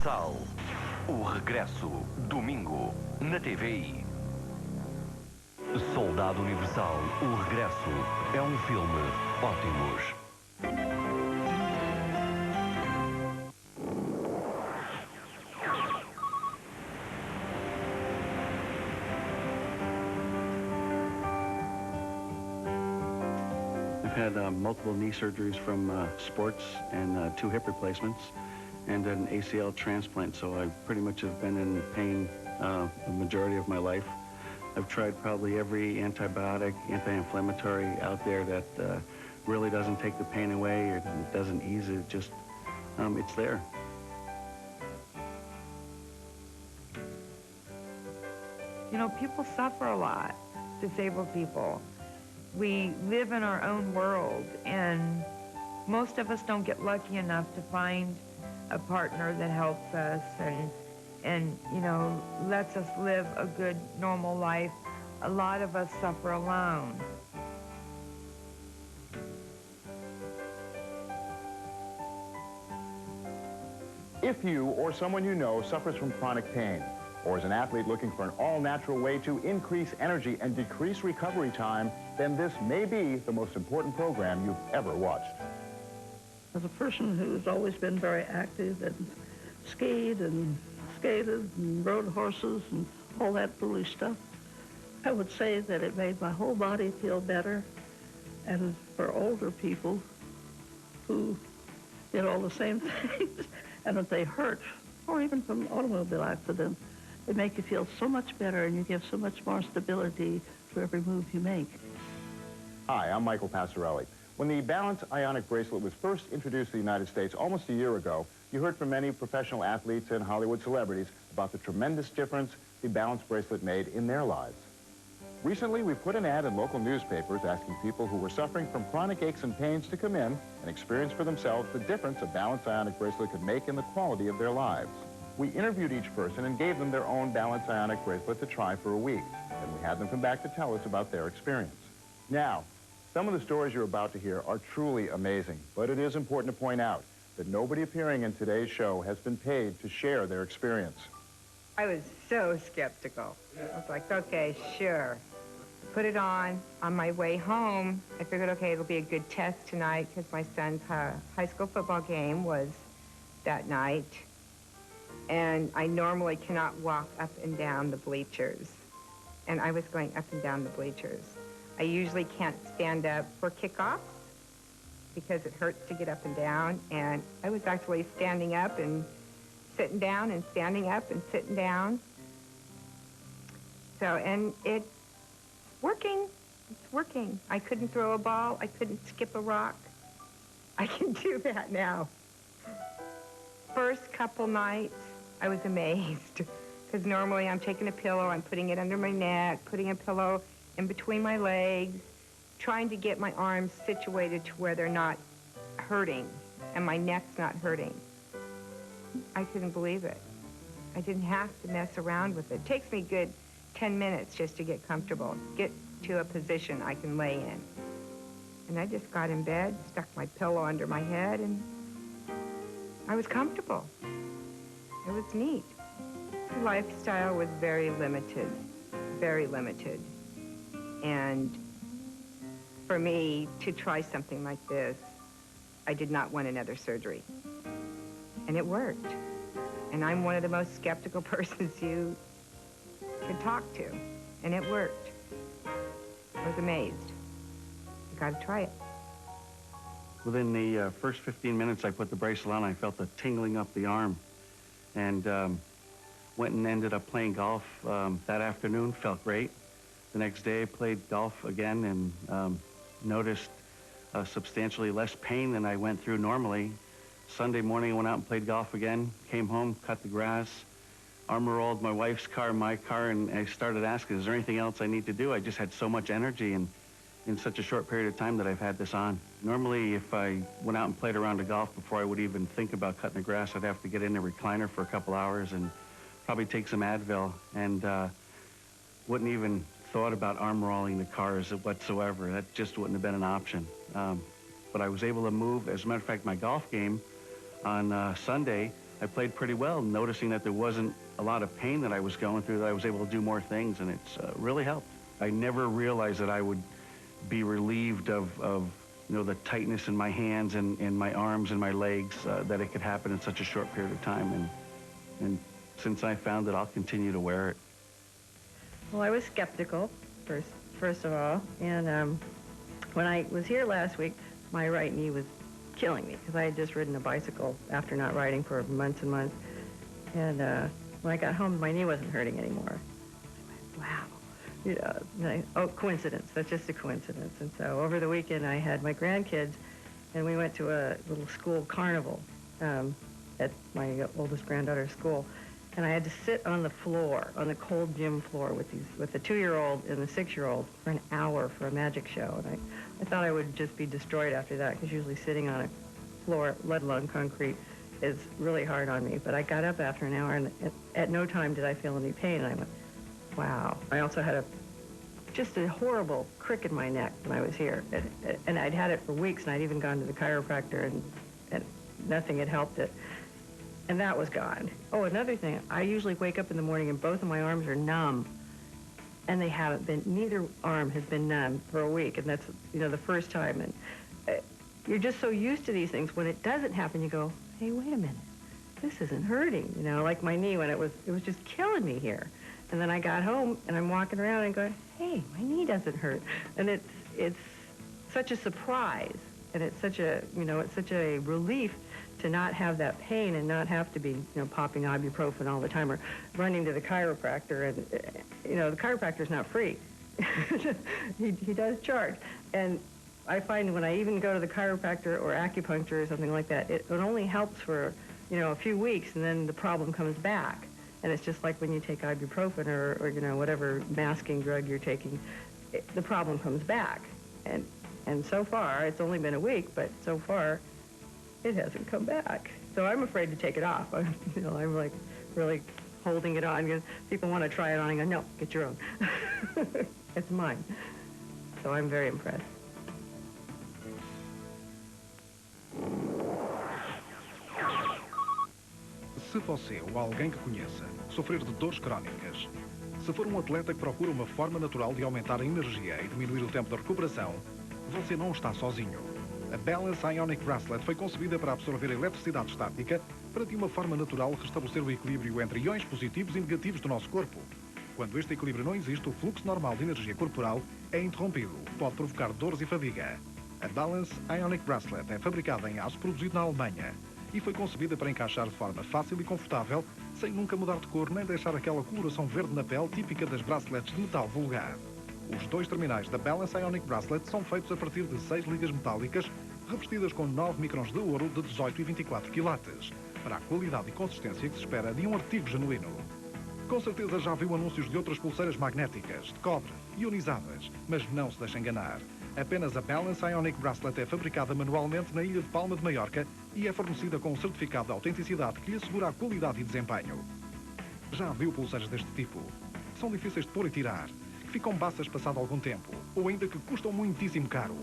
Sal, o regresso, domingo, na TVI. Soldado Universal, o regresso, é um filme ótimos. I've had multiple knee surgeries from sports and 2 hip replacements and an ACL transplant, so I pretty much have been in pain the majority of my life. I've tried probably every antibiotic, anti-inflammatory out there that really doesn't take the pain away or doesn't ease it, just it's there. You know, people suffer a lot, disabled people. We live in our own world, and most of us don't get lucky enough to find a partner that helps us and you know, lets us live a good, normal life. A lot of us suffer alone. If you or someone you know suffers from chronic pain, or is an athlete looking for an all-natural way to increase energy and decrease recovery time, then this may be the most important program you've ever watched. As a person who's always been very active and skied and skated and rode horses and all that foolish stuff, I would say that it made my whole body feel better. And for older people who did all the same things, and if they hurt, or even from an automobile accident, they make you feel so much better and you give so much more stability to every move you make. Hi, I'm Michael Passarelli. When the Balance Ionic Bracelet was first introduced to the United States almost a year ago, you heard from many professional athletes and Hollywood celebrities about the tremendous difference the Balance Bracelet made in their lives. Recently, we put an ad in local newspapers asking people who were suffering from chronic aches and pains to come in and experience for themselves the difference a Balance Ionic Bracelet could make in the quality of their lives. We interviewed each person and gave them their own Balance Ionic Bracelet to try for a week, and we had them come back to tell us about their experience. Now, some of the stories you're about to hear are truly amazing, but it is important to point out that nobody appearing in today's show has been paid to share their experience. I was so skeptical. I was like, okay, sure. Put it on my way home. I figured, okay, it'll be a good test tonight because my son's high school football game was that night. And I normally cannot walk up and down the bleachers. And I was going up and down the bleachers. I usually can't stand up for kickoffs because it hurts to get up and down. And I was actually standing up and sitting down and standing up and sitting down. So, and it's working. It's working. I couldn't throw a ball. I couldn't skip a rock. I can do that now. First couple nights, I was amazed because normally I'm taking a pillow, I'm putting it under my neck, putting a pillow in between my legs, trying to get my arms situated to where they're not hurting and my neck's not hurting. I couldn't believe it. I didn't have to mess around with it. It takes me a good 10 minutes just to get comfortable, get to a position I can lay in. And I just got in bed, stuck my pillow under my head, and I was comfortable. It was neat. The lifestyle was very limited, very limited. And for me to try something like this, I did not want another surgery. And it worked. And I'm one of the most skeptical persons you could talk to. And it worked. I was amazed. You gotta try it. Within the first 15 minutes I put the bracelet on, I felt the tingling up the arm. And went and ended up playing golf that afternoon, felt great. The next day I played golf again and noticed substantially less pain than I went through normally. Sunday morning I went out and played golf again, came home, cut the grass, armor rolled my wife's car, my car, and I started asking, is there anything else I need to do? I just had so much energy and in such a short period of time that I've had this on. Normally, if I went out and played a round of golf before I would even think about cutting the grass, I'd have to get in a recliner for a couple hours and probably take some Advil, and wouldn't even thought about arm rolling the cars whatsoever. That just wouldn't have been an option. But I was able to move. As a matter of fact, my golf game on Sunday I played pretty well, noticing that there wasn't a lot of pain that I was going through, that I was able to do more things, and it's really helped. I never realized that I would be relieved of you know, the tightness in my hands and my arms and my legs, that it could happen in such a short period of time. And since I found it, I'll continue to wear it. Well, I was skeptical, first of all, and when I was here last week, my right knee was killing me because I had just ridden a bicycle after not riding for months and months. And when I got home, my knee wasn't hurting anymore. I went, wow. You know, oh, coincidence. That's just a coincidence. And so over the weekend, I had my grandkids, and we went to a little school carnival at my oldest granddaughter's school. And I had to sit on the floor, on the cold gym floor with the 2-year-old and the 6-year-old for an hour for a magic show. And I thought I would just be destroyed after that, because usually sitting on a floor, let alone concrete, is really hard on me. But I got up after an hour, and at no time did I feel any pain. And I went, wow. I also had just a horrible crick in my neck when I was here. And I'd had it for weeks, and I'd even gone to the chiropractor, and nothing had helped it. And that was gone. Oh, another thing, I usually wake up in the morning and both of my arms are numb. And they haven't been, neither arm has been numb for a week, and that's, you know, the first time. And you're just so used to these things. When it doesn't happen, you go, hey, wait a minute, this isn't hurting. You know, like my knee when it was just killing me here. And then I got home and I'm walking around and going, hey, my knee doesn't hurt. And it's such a surprise, and it's such a, you know, it's such a relief to not have that pain and not have to be, you know, popping ibuprofen all the time or running to the chiropractor. And, you know, the chiropractor's not free. he does charge. And I find when I even go to the chiropractor or acupuncture or something like that, it only helps for, you know, a few weeks, and then the problem comes back. And it's just like when you take ibuprofen or you know, whatever masking drug you're taking, the problem comes back. And so far, it's only been a week, but so far, it hasn't come back. So I'm afraid to take it off. I'm like really holding it on, because people want to try it on and go, no, get your own. It's mine. So I'm very impressed. Se você ou alguém que conheça sofrer de dores crónicas, se for um atleta que procura uma forma natural de aumentar a energia e diminuir o tempo de recuperação, você não está sozinho. A Balance Ionic Bracelet foi concebida para absorver a eletricidade estática para, de uma forma natural, restabelecer o equilíbrio entre iões positivos e negativos do nosso corpo. Quando este equilíbrio não existe, o fluxo normal de energia corporal é interrompido, pode provocar dores e fadiga. A Balance Ionic Bracelet é fabricada em aço produzido na Alemanha e foi concebida para encaixar de forma fácil e confortável, sem nunca mudar de cor nem deixar aquela coloração verde na pele típica das bracelets de metal vulgar. Os 2 terminais da Balance Ionic Bracelet são feitos a partir de 6 ligas metálicas revestidas com 9 microns de ouro de 18 e 24 quilates, para a qualidade e consistência que se espera de um artigo genuíno. Com certeza já viu anúncios de outras pulseiras magnéticas, de cobre, ionizadas, mas não se deixe enganar. Apenas a Balance Ionic Bracelet é fabricada manualmente na ilha de Palma de Maiorca e é fornecida com um certificado de autenticidade que lhe assegura a qualidade e desempenho. Já viu pulseiras deste tipo? Que são difíceis de pôr e tirar, que ficam baças passado algum tempo, ou ainda que custam muitíssimo caro.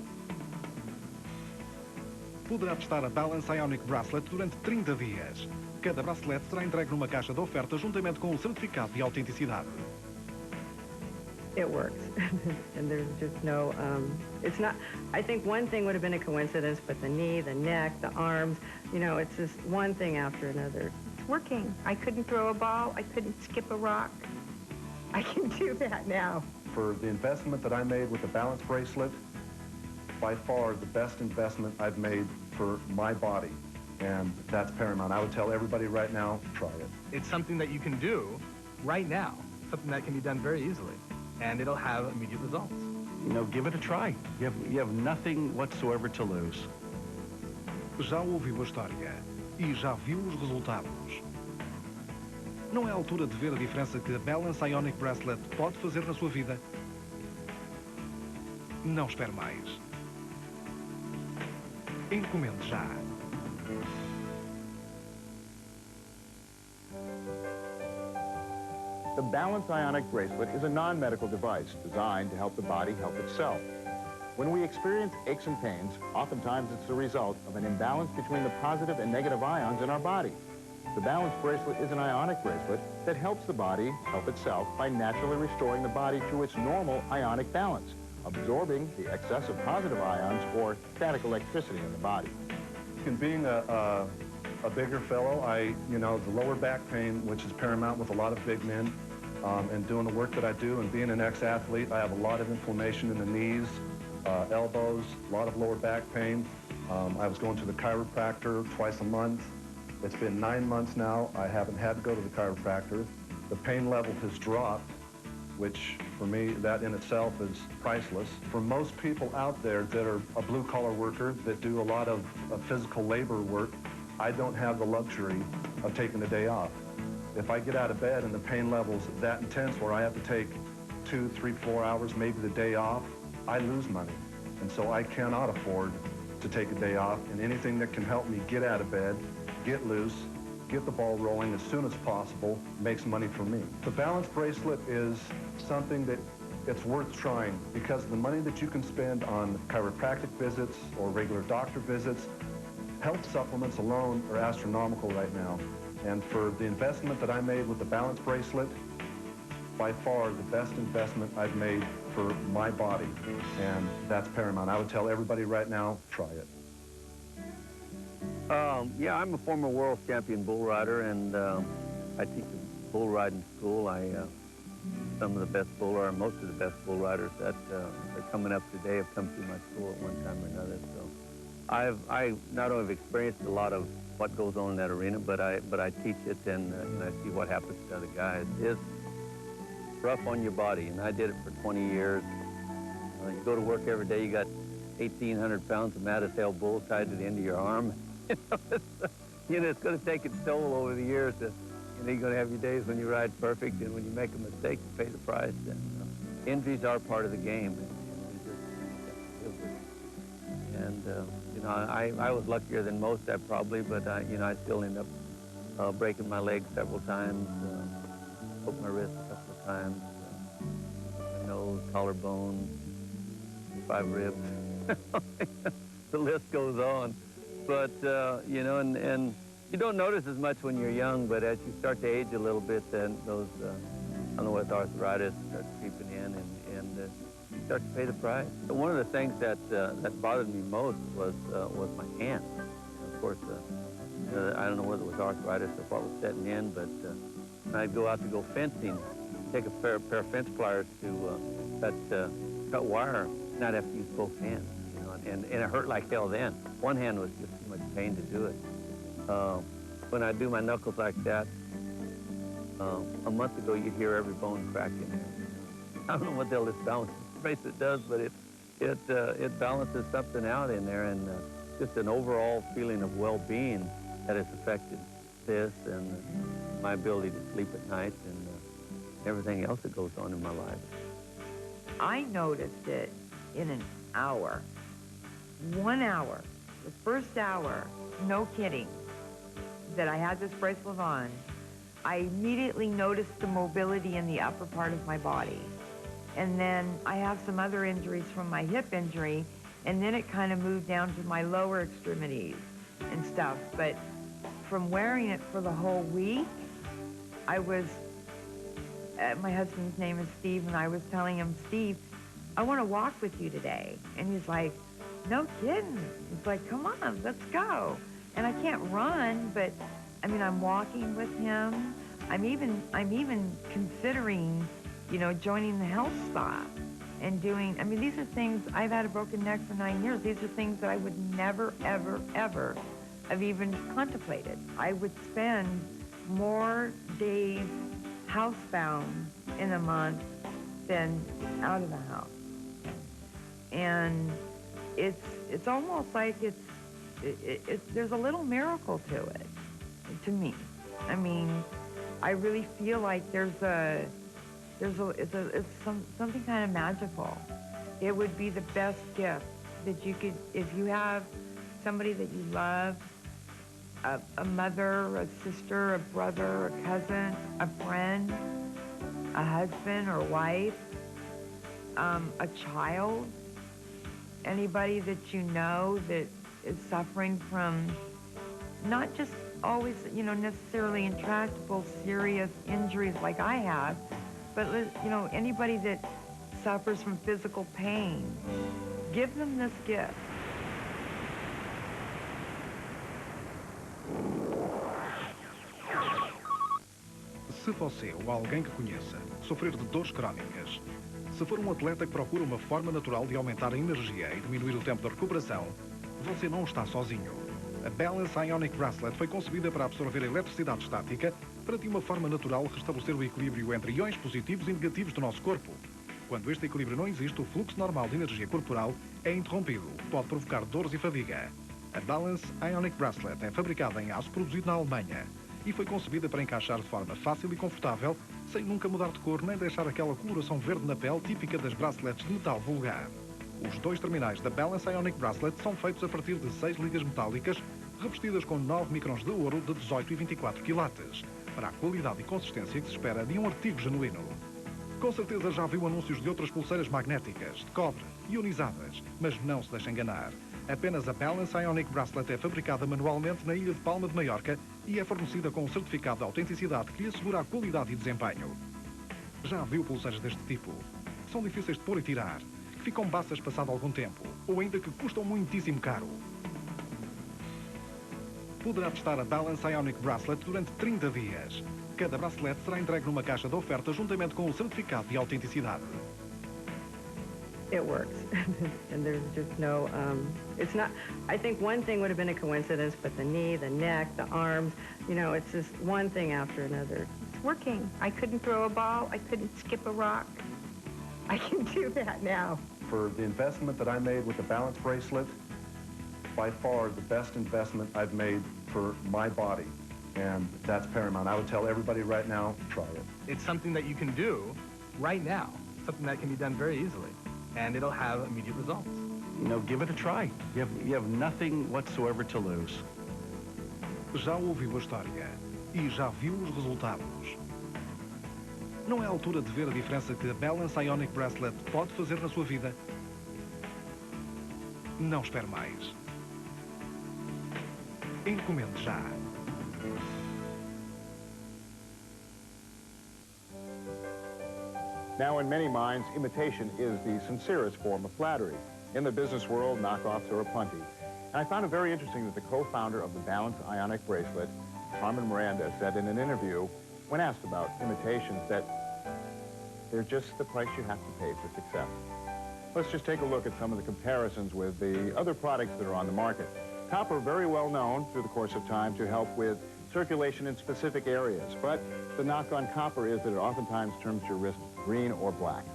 Poderá testar a Balance Ionic Bracelet durante 30 dias. Cada bracelete será entregue numa caixa de oferta juntamente com o certificado de autenticidade. It works. And there's just no, it's not, I think one thing would have been a coincidence, but the knee, the neck, the arms, you know, it's just one thing after another. It's working. I couldn't throw a ball. I couldn't skip a rock. I can do that now. For the investment that I made with the balance bracelet, by far the best investment I've made for my body, and that's paramount. I would tell everybody right now, try it. It's something that you can do right now, something that can be done very easily, and it'll have immediate results. You know, give it a try. You have nothing whatsoever to lose. Já ouviu a história e já viu os resultados. Não é a altura de ver a diferença que a Balance Ionic Bracelet pode fazer na sua vida? Não espere mais. Encomende já. The Balance Ionic Bracelet is a non-medical device designed to help the body help itself. When we experience aches and pains, oftentimes it's the result of an imbalance between the positive and negative ions in our body. The balance bracelet is an ionic bracelet that helps the body help itself by naturally restoring the body to its normal ionic balance, absorbing the excess of positive ions or static electricity in the body. And being a bigger fellow, the lower back pain, which is paramount with a lot of big men, and doing the work that I do and being an ex-athlete, I have a lot of inflammation in the knees, elbows, a lot of lower back pain. I was going to the chiropractor twice a month. It's been 9 months now. I haven't had to go to the chiropractor. The pain level has dropped, which for me, that in itself is priceless. For most people out there that are a blue-collar worker, that do a lot of physical labor work, I don't have the luxury of taking a day off. If I get out of bed and the pain level's that intense where I have to take 2, 3, 4 hours, maybe the day off, I lose money. And so I cannot afford to take a day off, and anything that can help me get out of bed, get loose, get the ball rolling as soon as possible, makes money for me. The balance bracelet is something that it's worth trying because the money that you can spend on chiropractic visits or regular doctor visits, health supplements alone are astronomical right now. And for the investment that I made with the balance bracelet, by far the best investment I've made for my body, and that's paramount. I would tell everybody right now, try it. Yeah, I'm a former world champion bull rider, and I teach a bull riding school. Some of the best most of the best bull riders that are coming up today have come through my school at one time or another. So I not only have experienced a lot of what goes on in that arena, but I teach it, and I see what happens to other guys. It's rough on your body, and I did it for 20 years. You go to work every day, you got 1,800 pounds of mad as hell bull tied to the end of your arm. It's going to take its toll over the years. You're going to have your days when you ride perfect, and when you make a mistake, you pay the price. And injuries are part of the game. I was luckier than most, probably, but I still end up breaking my leg several times, broke my wrist a couple of times, my nose, collarbone, 5 ribs. The list goes on. But, and you don't notice as much when you're young, but as you start to age a little bit, then those, with arthritis starts creeping in, and you start to pay the price. But one of the things that bothered me most was my hand. Of course, I don't know whether it was arthritis or what was setting in, but when I'd go out to go fencing, take a pair of fence pliers to cut wire, and I'd have to use both hands. And it hurt like hell then. One hand was just too much pain to do it. When I do my knuckles like that, a month ago you'd hear every bone cracking. I don't know what the hell this balance bracelet does, but it balances something out in there, and just an overall feeling of well-being that has affected this and my ability to sleep at night and everything else that goes on in my life. I noticed it in an hour. 1 hour, the first hour, no kidding, that I had this bracelet on, I immediately noticed the mobility in the upper part of my body. And then I have some other injuries from my hip injury, and then it kind of moved down to my lower extremities and stuff. But from wearing it for the whole week, I was, my husband's name is Steve, and I was telling him, Steve, I want to walk with you today. And he's like, no kidding. It's like, come on, let's go. And I can't run, but I mean, I'm walking with him. I'm even considering, joining the health spa and doing, these are things, I've had a broken neck for 9 years. These are things that I would never, ever, ever have even contemplated. I would spend more days housebound in a month than out of the house. And it's almost like there's a little miracle to it, to me. I really feel like it's something kind of magical. It would be the best gift that you could, if you have somebody that you love, a mother, a sister, a brother, a cousin, a friend, a husband or wife, a child, anybody that you know that is suffering from not just always, you know, necessarily intractable, serious injuries like I have, but, you know, anybody that suffers from physical pain, give them this gift. Se você ou alguém que conheça sofrer de dores crónicas, se for um atleta que procura uma forma natural de aumentar a energia e diminuir o tempo de recuperação, você não está sozinho. A Balance Ionic Bracelet foi concebida para absorver a eletricidade estática para de uma forma natural restabelecer o equilíbrio entre iões positivos e negativos do nosso corpo. Quando este equilíbrio não existe, o fluxo normal de energia corporal é interrompido, o que pode provocar dores e fadiga. A Balance Ionic Bracelet é fabricada em aço produzido na Alemanha e foi concebida para encaixar de forma fácil e confortável, sem nunca mudar de cor nem deixar aquela coloração verde na pele típica das bracelets de metal vulgar. Os dois terminais da Balance Ionic Bracelet são feitos a partir de 6 ligas metálicas, revestidas com 9 microns de ouro de 18 e 24 quilates, para a qualidade e consistência que se espera de um artigo genuíno. Com certeza já viu anúncios de outras pulseiras magnéticas, de cobre, ionizadas, mas não se deixe enganar. Apenas a Balance Ionic Bracelet é fabricada manualmente na ilha de Palma de Maiorca e é fornecida com um certificado de autenticidade que lhe assegura a qualidade e desempenho. Já viu pulseiras deste tipo? São difíceis de pôr e tirar, que ficam baças passado algum tempo, ou ainda que custam muitíssimo caro. Poderá testar a Balance Ionic Bracelet durante 30 dias. Cada bracelete será entregue numa caixa de oferta juntamente com o certificado de autenticidade. It works. And there's just no, it's not, I think one thing would have been a coincidence, but the knee, the neck, the arms, you know, it's just one thing after another. It's working. I couldn't throw a ball. I couldn't skip a rock. I can do that now. For the investment that I made with the balance bracelet, by far the best investment I've made for my body. And that's paramount. I would tell everybody right now, try it. It's something that you can do right now, something that can be done very easily, and it'll have immediate results. You know, give it a try. You have nothing whatsoever to lose. Já ouviu a história e já viu os resultados. Não é a altura de ver a diferença que a Balance Ionic Bracelet pode fazer na sua vida? Não espere mais. Encomende já. Now, in many minds, imitation is the sincerest form of flattery. In the business world, knockoffs are aplenty. And I found it very interesting that the co-founder of the Balance Ionic Bracelet, Carmen Miranda, said in an interview, when asked about imitations, that they're just the price you have to pay for success. Let's just take a look at some of the comparisons with the other products that are on the market. Copper, very well known through the course of time to help with circulation in specific areas, but the knock on copper is that it oftentimes turns your wrist green or black.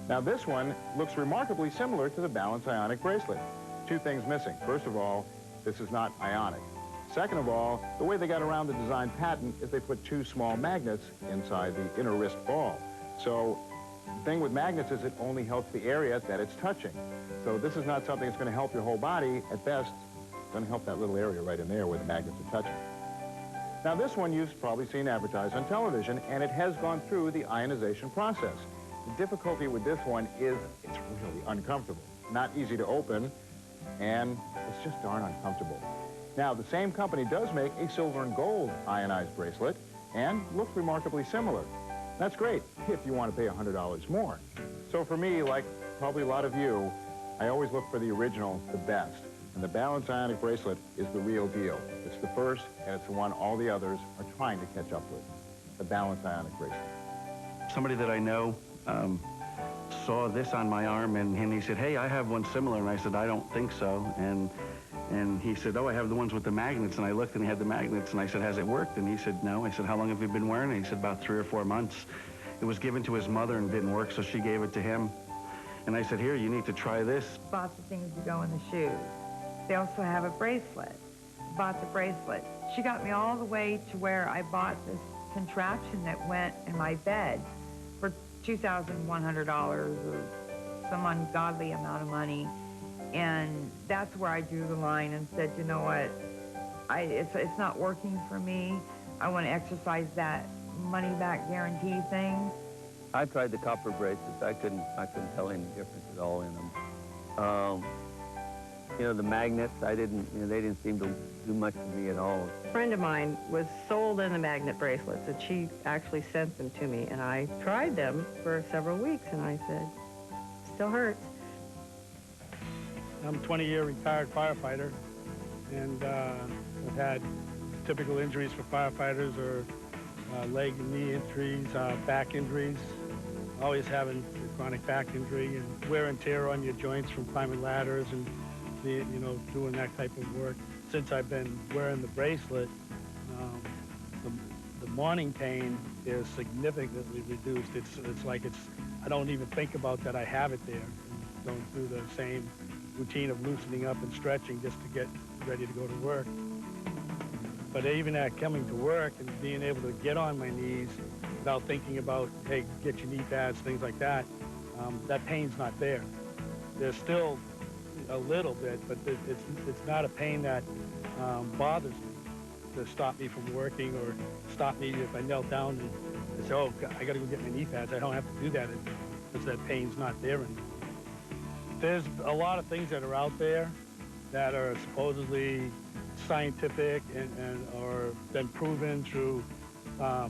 Now this one looks remarkably similar to the Balance Ionic Bracelet. Two things missing. First of all, this is not ionic. Second of all, the way they got around the design patent is they put 2 small magnets inside the inner wrist ball. So the thing with magnets is it only helps the area that it's touching. So this is not something that's going to help your whole body. At best, it's going to help that little area right in there where the magnets are touching. Now this one you've probably seen advertised on television, and it has gone through the ionization process. The difficulty with this one is it's really uncomfortable. Not easy to open, and it's just darn uncomfortable. Now, the same company does make a silver and gold ionized bracelet, and looks remarkably similar. That's great if you want to pay $100 more. So for me, like probably a lot of you, I always look for the original, the best. And the Balance Ionic Bracelet is the real deal. It's the first, and it's the one all the others are trying to catch up with. The Balance Ionic Bracelet. Somebody that I know saw this on my arm, and he said, hey, I have one similar. And I said, I don't think so. And he said, oh, I have the ones with the magnets. And I looked, and he had the magnets. And I said, has it worked? And he said, no. I said, how long have you been wearing it? He said, about 3 or 4 months. It was given to his mother and didn't work, so she gave it to him. And I said, here, you need to try this. Bought the things to go in the shoes. They also have a bracelet. Bought the bracelet. She got me all the way to where I bought this contraption that went in my bed for $2,100 or some ungodly amount of money. And that's where I drew the line and said, you know what, it's not working for me. I want to exercise that money-back guarantee thing. I tried the copper bracelets. I couldn't tell any difference at all in them. You know, the magnets, they didn't seem to do much for me at all. A friend of mine was sold in the magnet bracelets, and she actually sent them to me, and I tried them for several weeks, and I said, still hurts. I'm a 20-year retired firefighter, and I've had typical injuries for firefighters, or leg and knee injuries, back injuries, always having a chronic back injury, and wear and tear on your joints from climbing ladders and doing that type of work. Since I've been wearing the bracelet, the morning pain is significantly reduced. It's like I don't even think about that I have it there. I'm going through the same routine of loosening up and stretching just to get ready to go to work. But even at coming to work and being able to get on my knees without thinking about, hey, get your knee pads, things like that, that pain's not there. There's still a little bit, but it's not a pain that bothers me to stop me from working, or stop me if I knelt down and say, oh, I got to go get my knee pads. I don't have to do that because that pain's not there anymore. There's a lot of things that are out there that are supposedly scientific and or been proven through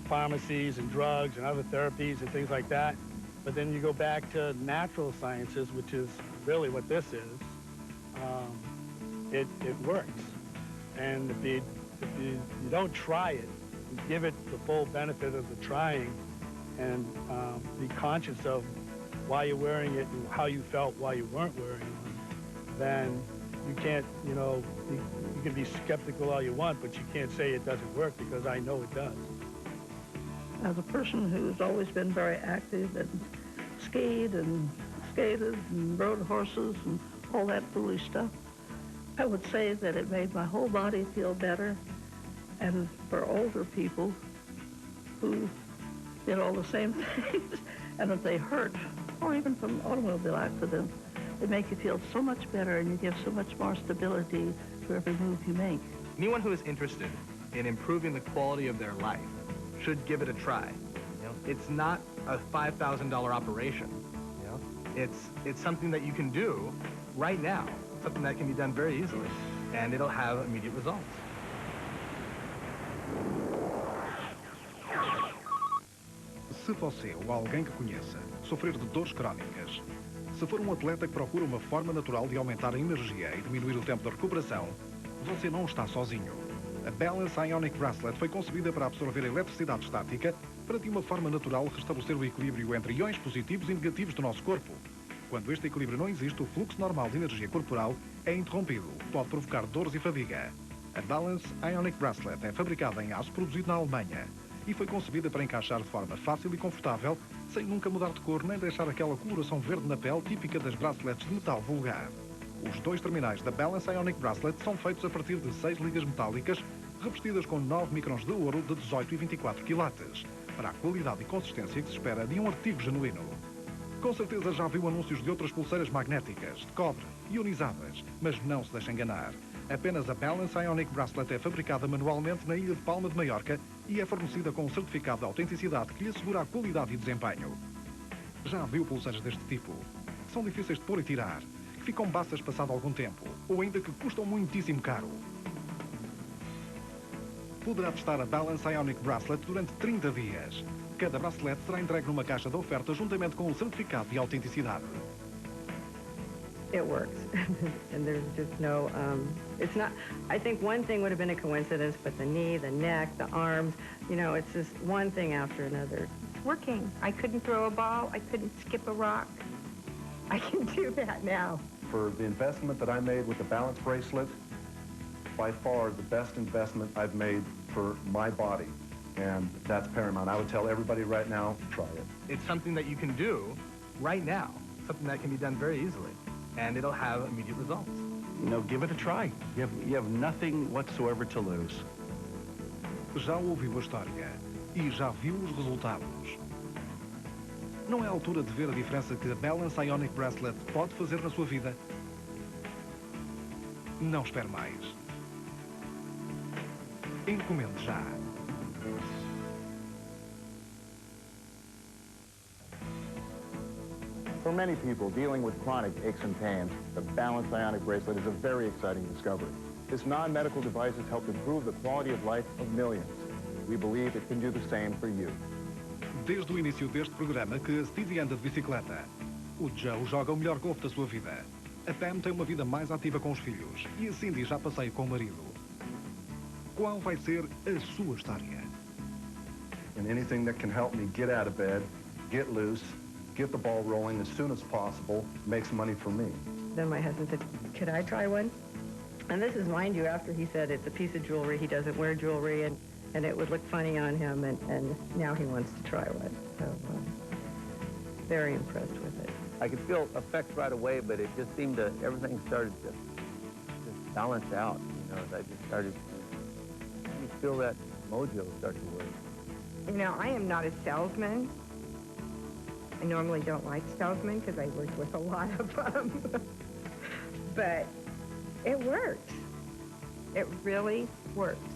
pharmacies and drugs and other therapies and things like that. But then you go back to natural sciences, which is really what this is. It works. And if you don't try it, you give it the full benefit of the trying, and be conscious of why you're wearing it and how you felt while you weren't wearing it, then you can't, you can be skeptical all you want, but you can't say it doesn't work, because I know it does. As a person who's always been very active and skied and skated and rode horses and all that foolish stuff, I would say that it made my whole body feel better. And for older people who did all the same things, and if they hurt, or even from automobile accidents, they make you feel so much better, and you give so much more stability to every move you make. Anyone who is interested in improving the quality of their life should give it a try. It's not a $5,000 operation. It's something that you can do right now, something that can be done very easily, and it'll have immediate results. Se você ou alguém que conheça sofrer de dores crónicas, se for um atleta que procura uma forma natural de aumentar a energia e diminuir o tempo de recuperação, você não está sozinho. A Balance Ionic Bracelet foi concebida para absorver a eletricidade estática para, de uma forma natural, restabelecer o equilíbrio entre iões positivos e negativos do nosso corpo. Quando este equilíbrio não existe, o fluxo normal de energia corporal é interrompido, pode provocar dores e fadiga. A Balance Ionic Bracelet é fabricada em aço produzido na Alemanha e foi concebida para encaixar de forma fácil e confortável, sem nunca mudar de cor nem deixar aquela coloração verde na pele típica das braceletes de metal vulgar. Os dois terminais da Balance Ionic Bracelet são feitos a partir de 6 ligas metálicas, revestidas com 9 microns de ouro de 18 e 24 quilates, para a qualidade e consistência que se espera de um artigo genuíno. Com certeza já viu anúncios de outras pulseiras magnéticas, de cobre, ionizadas, mas não se deixe enganar. Apenas a Balance Ionic Bracelet é fabricada manualmente na ilha de Palma de Maiorca e é fornecida com um certificado de autenticidade que lhe assegura a qualidade e desempenho. Já viu pulseiras deste tipo? Que são difíceis de pôr e tirar, que ficam baças passado algum tempo, ou ainda que custam muitíssimo caro. Poderá testar a Balance Ionic Bracelet durante 30 dias. Cada bracelete será entregue numa caixa de oferta juntamente com um certificado de autenticidade. It works. And there's just no, it's not, I think one thing would have been a coincidence, but the knee, the neck, the arms, it's just one thing after another. It's working. I couldn't throw a ball. I couldn't skip a rock. I can do that now. For the investment that I made with the balance bracelet, by far the best investment I've made for my body. And that's paramount. I would tell everybody right now, try it. It's something that you can do right now, something that can be done very easily, and it'll have immediate results. Give it a try. You have nothing whatsoever to lose. Já ouviu a história e já viu os resultados. Não é a altura de ver a diferença que a Balance Ionic Bracelet pode fazer na sua vida? Não espere mais. Encomende já. For many people dealing with chronic aches and pains, the Balance Ionic Bracelet is a very exciting discovery. This non-medical device has helped improve the quality of life of millions. We believe it can do the same for you. Desde o início deste programa que a Stevie anda de bicicleta. O Joe joga o melhor golfe da sua vida. A Pam tem uma vida mais ativa com os filhos. E a Cindy já passeia com o marido. Qual vai ser a sua história? And anything that can help me get out of bed, get loose, get the ball rolling as soon as possible, makes money for me. Then my husband said, could I try one? And this is, mind you, after he said it's a piece of jewelry, he doesn't wear jewelry, and it would look funny on him, and now he wants to try one. So, very impressed with it. I could feel effects right away, but it just seemed to, everything started to just balance out, you know, as I just started to feel that mojo start to work. You know, I am not a salesman. I normally don't like salesmen because I work with a lot of them. But it works. It really works.